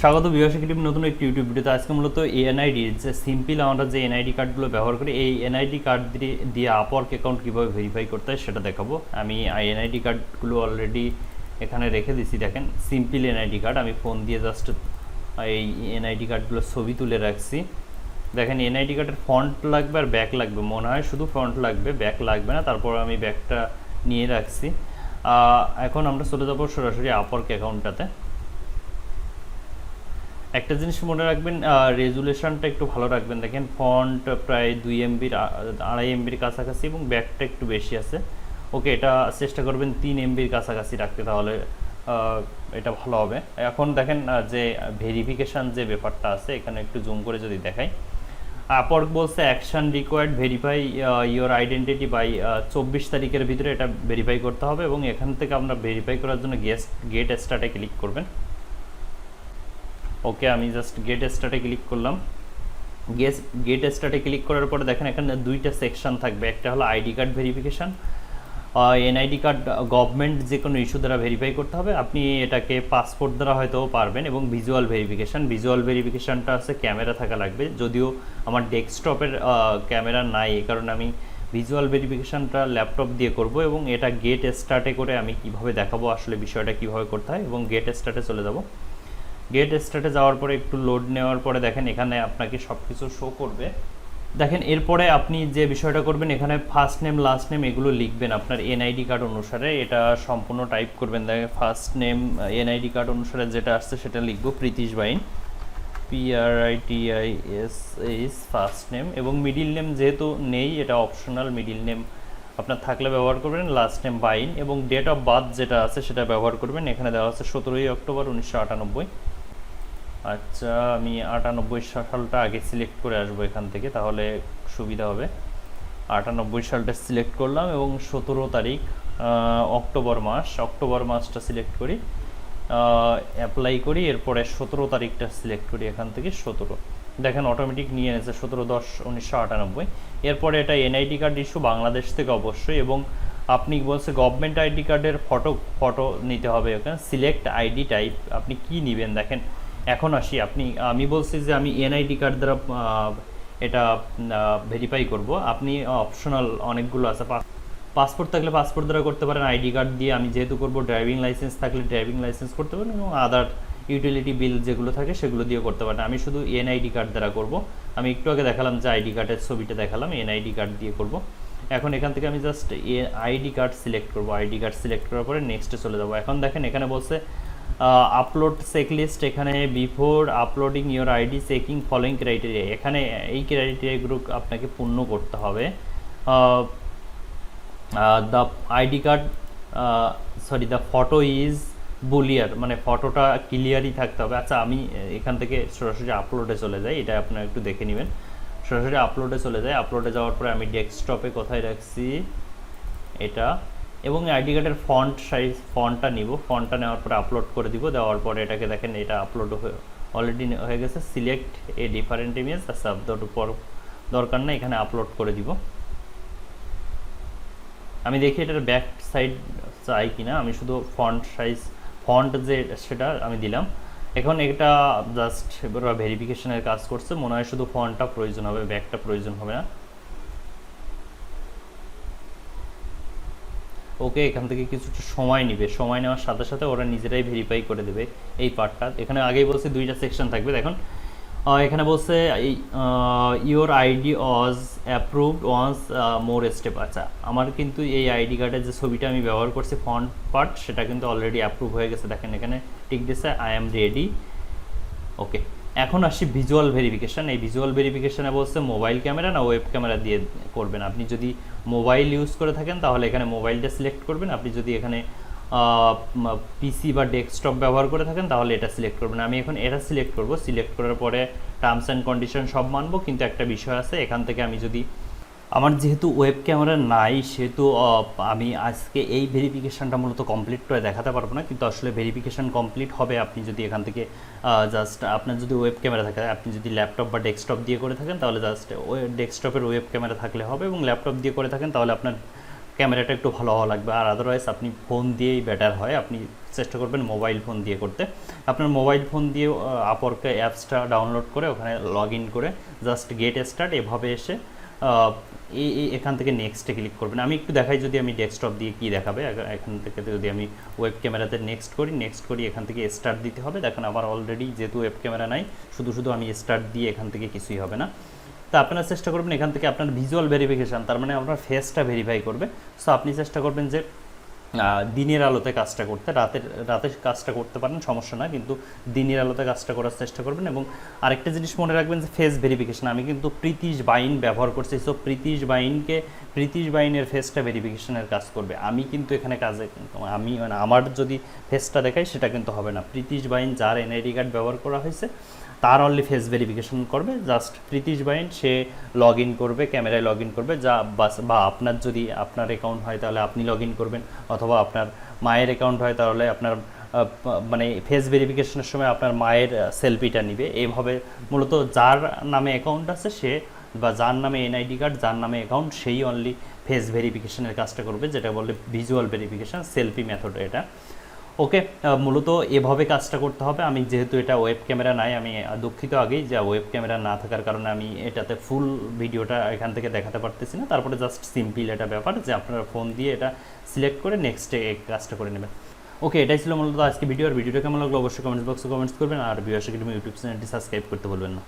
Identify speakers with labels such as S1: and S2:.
S1: স্বাগত বিভাগ শিক্ষিত নতুন একটি ইউটিউব ভিডিওতে। আজকে মূলত এনআইডি যে সিম্পল আমরা যে এনআইডি কার্ডগুলো ব্যবহার করি, এই এনআইডি কার্ড দিয়ে আপওয়ার্ক অ্যাকাউন্ট কীভাবে ভেরিফাই করতে হয় সেটা দেখাবো। আমি এনআইডি কার্ডগুলো অলরেডি এখানে রেখে দিছি। দেখেন সিম্পল এনআইডি কার্ড, আমি ফোন দিয়ে জাস্ট এই এনআইডি কার্ডগুলো ছবি তুলে রাখছি। দেখেন এনআইডি কার্ডের ফন্ট লাগবে আর ব্যাক লাগবে, মনে হয় শুধু ফন্ট লাগবে, ব্যাক লাগবে না। তারপর আমি ব্যাকটা নিয়ে রাখছি। এখন আমরা চলে যাবো সরাসরি আপওয়ার্ক অ্যাকাউন্টটাতে। একটা জিনিস মনে রাখবেন, রেজুলেশনটা একটু ভালো রাখবেন। দেখেন ফন্ট প্রায় 2 MB 2.5 MB কাছাকাছি এবং ব্যাকটা একটু বেশি আছে। ওকে, এটা চেষ্টা করবেন 3 MB কাছাকাছি রাখতে, তাহলে এটা ভালো হবে। এখন দেখেন যে ভেরিফিকেশান যে ব্যাপারটা আছে, এখানে একটু জুম করে যদি দেখাই, আপওয়ার্ক বলছে action required verify your identity by 24 তারিখের ভিতরে এটা ভেরিফাই করতে হবে। এবং এখান থেকে আমরা ভেরিফাই করার জন্য গেট স্টার্টে ক্লিক করবেন। ওকে, আমি জাস্ট গেট স্টার্টে ক্লিক করলাম। গেট স্টার্টে ক্লিক করার পরে দেখেন এখানে দুইটা সেকশন থাকবে। একটা হলো ID card verification. NID card government যে কোনো ইস্যু দ্বারা ভেরিফাই করতে হবে, আপনি এটাকে পাসপোর্ট দ্বারা হয়তো পারবেন। এবং ভিজুয়াল ভেরিফিকেশানটা আছে ক্যামেরা থাকা লাগবে, যদিও আমার ডেস্কটপের ক্যামেরা নাই, এই কারণে আমি ভিজুয়াল ভেরিফিকেশানটা ল্যাপটপ দিয়ে করব। এবং এটা গেট স্টার্টে করে আমি কিভাবে দেখাবো আসলে বিষয়টা কিভাবে করতে হয়। এবং গেট স্টার্টে চলে যাব। গেট স্টার্টে যাওয়ার পরে একটু লোড নেওয়ার পরে দেখেন এখানে আপনাকে সব কিছু শো করবে। দেখেন এরপরে আপনি যে বিষয়টা করবেন, এখানে ফার্স্ট নেম লাস্ট নেম এগুলো লিখবেন আপনার এনআইডি কার্ড অনুসারে। এটা সম্পূর্ণ টাইপ করবেন। দেখেন ফার্স্ট নেম এনআইডি কার্ড অনুসারে যেটা আসছে সেটা লিখবো, প্রীতিশ বাইন, PRITISH ফার্স্ট নেম। এবং মিডিল নেম যেহেতু নেই, এটা অপশনাল, মিডিল নেম আপনার থাকলে ব্যবহার করবেন। লাস্ট নেম বাইন। এবং ডেট অফ বার্থ যেটা আছে সেটা ব্যবহার করবেন। এখানে দেওয়া আছে 17 অক্টোবর 1998। আচ্ছা, আমি 98 সালটা আগে সিলেক্ট করে আসবো এখান থেকে, তাহলে সুবিধা হবে। 98 সালটা সিলেক্ট করলাম এবং 17 তারিখ অক্টোবর মাসটা সিলেক্ট করি, অ্যাপ্লাই করি। এরপরে 17 তারিখটা সিলেক্ট করি, এখান থেকে 17। দেখেন অটোমেটিক নিয়ে এনেছে 17/10/1998। এরপরে এটা এনআইডি কার্ড ইস্যু বাংলাদেশ থেকে অবশ্যই। এবং আপনি বলছে গভর্নমেন্ট আইডি কার্ডের ফটো নিতে হবে। এখানে সিলেক্ট আইডি টাইপ, আপনি কি নেবেন। দেখেন এখন আসি, আমি বলছি যে আমি এনআইডি কার্ড দ্বারা এটা ভেরিফাই করব। আপনি অপশনাল অনেকগুলো আছে, পাসপোর্ট থাকলে পাসপোর্ট দ্বারা করতে পারেন। আইডি কার্ড দিয়ে আমি যেহেতু করব, ড্রাইভিং লাইসেন্স থাকলে ড্রাইভিং লাইসেন্স করতে পারেন। এবং আদার ইউটিলিটি বিল যেগুলো থাকে সেগুলো দিয়ে করতে পারেন। আমি শুধু এনআইডি কার্ড দ্বারা করব। আমি একটু আগে দেখালাম যে আইডি কার্ডের ছবিটা দেখালাম, এনআইডি কার্ড দিয়ে করব। এখন এখান থেকে আমি জাস্ট আইডি কার্ড সিলেক্ট করব। আইডি কার্ড সিলেক্ট করার পরে নেক্সটে চলে যাব। এখন দেখেন এখানে বলছে আপলোড চেকলিস্ট। এখানে before uploading your ID checking following criteria, এখানে এই ক্রাইটেরিয়াগুলো আপনাকে পূর্ণ করতে হবে। The ID card the photo is blurrier, মানে ফটোটা ক্লিয়ারই থাকতে হবে। আচ্ছা, আমি এখান থেকে সরাসরি আপলোডে চলে যাই, এটা আপনারা একটু দেখে নেবেন। সরাসরি আপলোডে চলে যাই। আপলোডে যাওয়ার পরে আমি ডেস্কটপে কোথায় রাখছি এটা, এবং আইডি কার্ডের ফন্টটা নিব। ফন্টটা নেওয়ার পরে আপলোড করে দিব। দেওয়ার পরে এটাকে দেখেন এটা আপলোড অলরেডি হয়ে গেছে। সিলেক্ট এ ডিফারেন্ট ইমেজ, আচ্ছা দরকার নেই, এখানে আপলোড করে দিব। আমি দেখি এটার ব্যাক সাইড চাই কিনা। আমি শুধু ফন্ট যে সেটা আমি দিলাম। এখন এটা জাস্ট ভেরিফিকেশনের কাজ করছে, মনে হয় শুধু ফন্টটা প্রয়োজন হবে, ব্যাকটা প্রয়োজন হবে না। ওকে, এখান থেকে কিছুটা সময় নেবে, সময় নেওয়ার সাথে সাথে ওরা নিজেরাই ভেরিফাই করে দেবে এই পার্টটা। এখানে আগেই বলছে দুইটা সেকশন থাকবে। দেখুন এখানে বলছে your ID was approved once more step. আচ্ছা, আমার কিন্তু এই আইডি কার্ডের যে ছবিটা আমি ব্যবহার করছি ফন্ট পার্ট, সেটা কিন্তু অলরেডি অ্যাপ্রুভ হয়ে গেছে। দেখেন এখানে টিক দিচ্ছে আই অ্যাম রেডি। ওকে, এখন আসি ভিজুয়াল ভেরিফিকেশান। এই ভিজুয়াল ভেরিফিকেশানে বলছে মোবাইল ক্যামেরা না ওয়েব ক্যামেরা দিয়ে করবেন। আপনি যদি মোবাইল ইউজ করে থাকেন তাহলে এখানে মোবাইলটা সিলেক্ট করবেন। আপনি যদি এখানে পিসি বা ডেস্কটপ ব্যবহার করে থাকেন তাহলে এটা সিলেক্ট করবেন। আমি এখন এটা সিলেক্ট করব। সিলেক্ট করার পরে টার্মস অ্যান্ড কন্ডিশন সব মানবো, কিন্তু একটা বিষয় আছে, এখান থেকে আমি যদি আমার যেহেতু ওয়েব ক্যামেরা নাই, সেহেতু আমি আজকে এই ভেরিফিকেশানটা মূলত কমপ্লিট করে দেখাতে পারবো না। কিন্তু আসলে ভেরিফিকেশান কমপ্লিট হবে আপনি যদি এখান থেকে জাস্ট আপনার যদি ওয়েব ক্যামেরা থাকে, আপনি যদি ল্যাপটপ বা ডেস্কটপ দিয়ে করে থাকেন তাহলে জাস্ট ডেস্কটপের ওয়েব ক্যামেরা থাকলে হবে, এবং ল্যাপটপ দিয়ে করে থাকেন তাহলে আপনার ক্যামেরাটা একটু ভালো হওয়া লাগবে। আর আদারওয়াইজ আপনি ফোন দিয়েই বেটার হয়। আপনি চেষ্টা করবেন মোবাইল ফোন দিয়ে করতে। আপনার মোবাইল ফোন দিয়ে আপওয়ার্ক অ্যাপসটা ডাউনলোড করে ওখানে লগ ইন করে জাস্ট গেট স্টার্ট এভাবে এসে এখান থেকে নেক্সটে ক্লিক করবেন। আমি একটু দেখাই, যদি আমি ডেস্কটপ দিয়ে কি দেখাবে, এখান থেকে যদি আমি ওয়েব ক্যামেরাতে নেক্সট করি এখান থেকে স্টার্ট দিতে হবে। দেখেন আমার অলরেডি যেহেতু ওয়েব ক্যামেরা নাই, শুধু আমি স্টার্ট দিয়ে এখান থেকে কিছুই হবে না। তো আপনারা চেষ্টা করবেন এখান থেকে আপনার ভিজুয়াল ভেরিফিকেশান, তার মানে আপনার ফেসটা ভেরিফাই করবে। সো আপনি চেষ্টা করবেন যে দিনের আলোতে কাজটা করতে, রাতে কাজটা করতে পারেন, সমস্যা না, কিন্তু দিনের আলোতে কাজটা করার চেষ্টা করবেন। এবং আরেকটা জিনিস মনে রাখবেন যে ফেস ভেরিফিকেশান, আমি কিন্তু প্রীতিশ বাইন ব্যবহার করছি। সো প্রীতিশ বাইনের ফেসটা ভেরিফিকেশানের কাজ করবে। আমি কিন্তু এখানে আমি মানে আমার যদি ফেসটা দেখাই সেটা কিন্তু হবে না। প্রীতিশ বাইন যার এনআইডি কার্ড ব্যবহার করা হয়েছে তার অনলি ফেস ভেরিফিকেশন করবে। জাস্ট প্রীতিশ বাইন সে লগ ইন করবে, ক্যামেরায় লগ ইন করবে, বা আপনার যদি আপনার অ্যাকাউন্ট হয় তাহলে আপনি লগ ইন করবেন, অথবা আপনার মায়ের অ্যাকাউন্ট হয় তাহলে আপনার মানে ফেস ভেরিফিকেশনের সময় আপনার মায়ের সেলফিটা নিবে। এইভাবে মূলত যার নামে অ্যাকাউন্ট আছে সে, বা যার নামে এনআইডি কার্ড, যার নামে অ্যাকাউন্ট, সেই অনলি ফেস ভেরিফিকেশনের কাজটা করবে, যেটা বলে ভিজুয়াল ভেরিফিকেশন, সেলফি মেথড এটা। ওকে, মূলত এভাবে কাজটা করতে হবে। আমি যেহেতু এটা ওয়েব ক্যামেরা নাই, আমি দুঃখিত আগেই যে ওয়েব ক্যামেরা না থাকার কারণে আমি এটাতে ফুল ভিডিওটা এখান থেকে দেখাতে পারতেছি না। তারপরে জাস্ট সিম্পল এটা ব্যাপার যে আপনারা ফোন দিয়ে এটা সিলেক্ট করে নেক্সটে এই কাজটা করে নেবেন। ওকে, এটাই ছিল মূলত আজকে ভিডিওটা কেমন লাগলো অবশ্যই কমেন্টস বক্সে কমেন্টস করবেন, আর ভিউয়ার্স একাডেমি ইউটিউব চ্যানেলটি সাবস্ক্রাইব করতে বলবেন না।